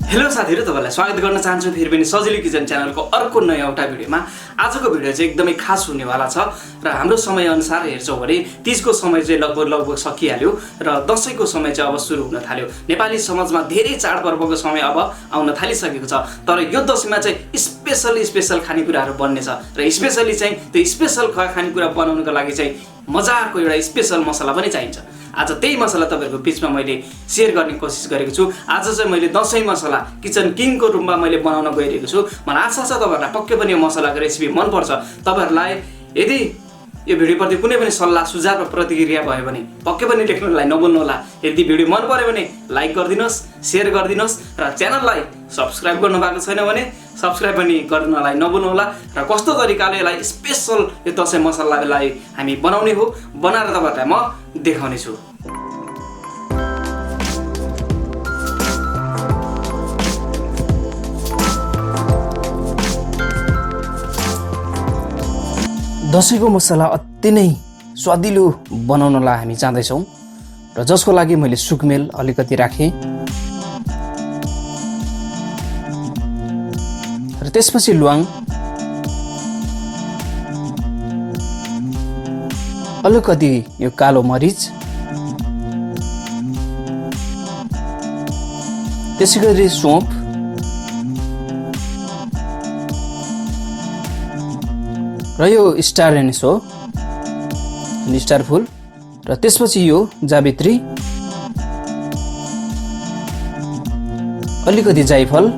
Hello साथीहरु, तपाईलाई स्वागत गर्न चाहन्छु फेरि पनि सजिलो किचन च्यानलको अर्को नयाँ एउटा भिडियोमा। आजको भिडियो चाहिँ एकदमै खास हुनेवाला छ र हाम्रो समय अनुसार हेर्छौं भने तीजको समय चाहिँ लगभग सकिहाल्यो र दशैंको समय चाहिँ अब सुरु हुन थाल्यो। नेपाली समाजमा धेरै चाडपर्वको समय अब आउन थालिसकेको छ। तर यो दशैंमा चाहिँ स्पेशल खानेकुराहरू बन्ने छ र स्पेशली चाहिँ त्यो स्पेशल खानेकुरा बनाउनको लागि चाहिँ मजाको एउटा स्पेशल मसला पनि चाहिन्छ। आज त्यही मसला तपाईहरुको बीचमा मैले शेयर गर्ने कोसिस गरेको छु। आज चाहिँ मैले दशैं मसला किचन किङको रूपमा मैले बनाउन गइरहेको छु। मलाई आशा छ तपाईहरुलाई पक्कै पनि यो मसलाको रेसिपी मन पर्छ। तपाईहरुलाई यदि यो भिडियोप्रति कुनै पनि सल्लाह सुझाव र प्रतिक्रिया भयो भने पक्कै पनि लेख्नलाई नभुल्नु होला। यदि भिडियो मन पर्यो भने लाइक गरिदिनुस्, शेयर गरिदिनुस् र च्यानललाई सब्स्क्राइब गर्नु भएको छैन भने सब्स्क्राइब पनि गर्नलाई नभुल्नु होला। र कस्तो तरिकाले यसलाई स्पेशल यो दशैं मसलालाई हामी बनाउने हो बनाएर तपाईहरुलाई म देखाउने छु। दशैंको मसला अति नै स्वादिलो बनाउनलाई हामी चाहदैछौं र जसको लागि मैले सुकमेल अलिकति राखे र त्यसपछि ल्वाङ, अलिकति यो कालो मरिच, त्यसैगरी सोप, र यो स्टार एनिस हो, स्टार फुल, र त्यसपछि यो जावित्री, अलिकति जाइफल,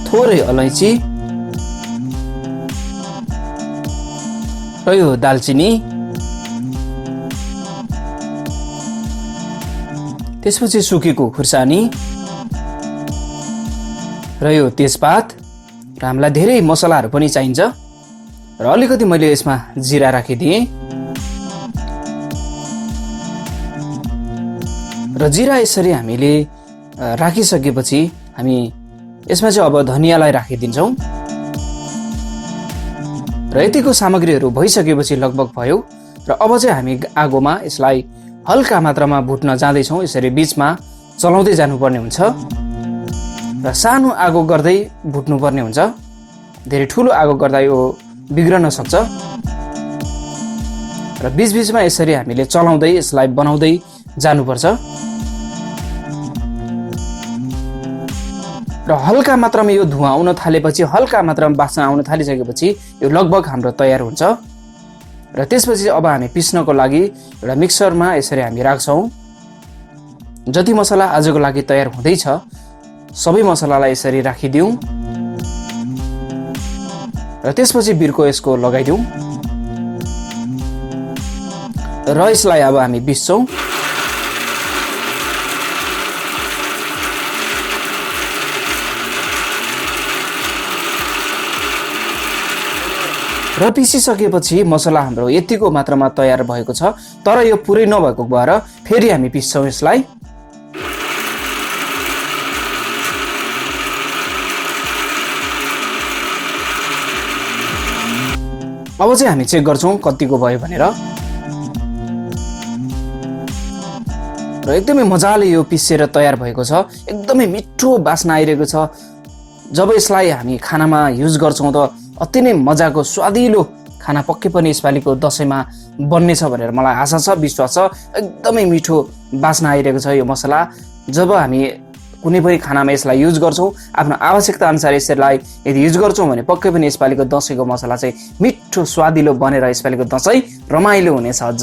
थोरै अलैँची, र यो दालचिनी, त्यसपछि सुकेको खुर्सानी, र यो तेजपात, र हामीलाई धेरै मसलाहरू पनि चाहिन्छ। र अलिकति मैले यसमा जिरा राखिदिएँ र जिरा यसरी हामीले राखिसकेपछि हामी यसमा चाहिँ अब धनियालाई राखिदिन्छौँ। र यतिको सामग्रीहरू भइसकेपछि लगभग भयो र अब चाहिँ हामी आगोमा यसलाई हल्का मात्रामा भुट्न जाँदैछौँ। यसरी बीचमा चलाउँदै जानुपर्ने हुन्छ र सानो आगो गर्दै भुट्नुपर्ने हुन्छ। धेरै ठुलो आगो गर्दा यो बिग्रन सक्छ र बीचबीचमा यसरी हामीले चलाउँदै यसलाई बनाउँदै जानुपर्छ। र हल्का मात्रामा यो धुवा आउन थालेपछि, हल्का मात्रामा बास्ना आउन थालिसकेपछि यो लगभग हाम्रो तयार हुन्छ। र त्यसपछि अब हामी पिस्नको लागि एउटा मिक्सरमा यसरी हामी राख्छौँ। जति मसला आजको लागि तयार हुँदैछ सबै मसलालाई यसरी राखिदिउँ र त्यसपछि बिर्को यसको लगाइदिउँ र यसलाई अब हामी पिस्छौँ। र पिसिसकेपछि मसला हाम्रो यतिको मात्रामा तयार भएको छ। तर यो पुरै नभएको भएर फेरि हामी पिस्छौँ यसलाई। अब चाहिँ हामी चेक गर्छौँ कतिको भयो भनेर। र एकदमै मजाले यो पिसेर तयार भएको छ। एकदमै मिठो बास्ना आइरहेको छ। जब यसलाई हामी खानामा युज गर्छौँ त अति नै मजाको स्वादिलो खाना पक्कै पनि यसपालिको दशैंमा बन्नेछ भनेर मलाई आशा छ, विश्वास छ। एकदमै मिठो बास्ना आइरहेको छ यो मसला। जब हामी कुनै पनि खानामा यसलाई युज गर्छौँ, आफ्नो आवश्यकता अनुसार यसलाई यदि युज गर्छौँ भने पक्कै पनि यसपालिको दशैंको मसला चाहिँ मिठो स्वादिलो बनेर यसपालिको दशैं रमाइलो हुनेछ अझ।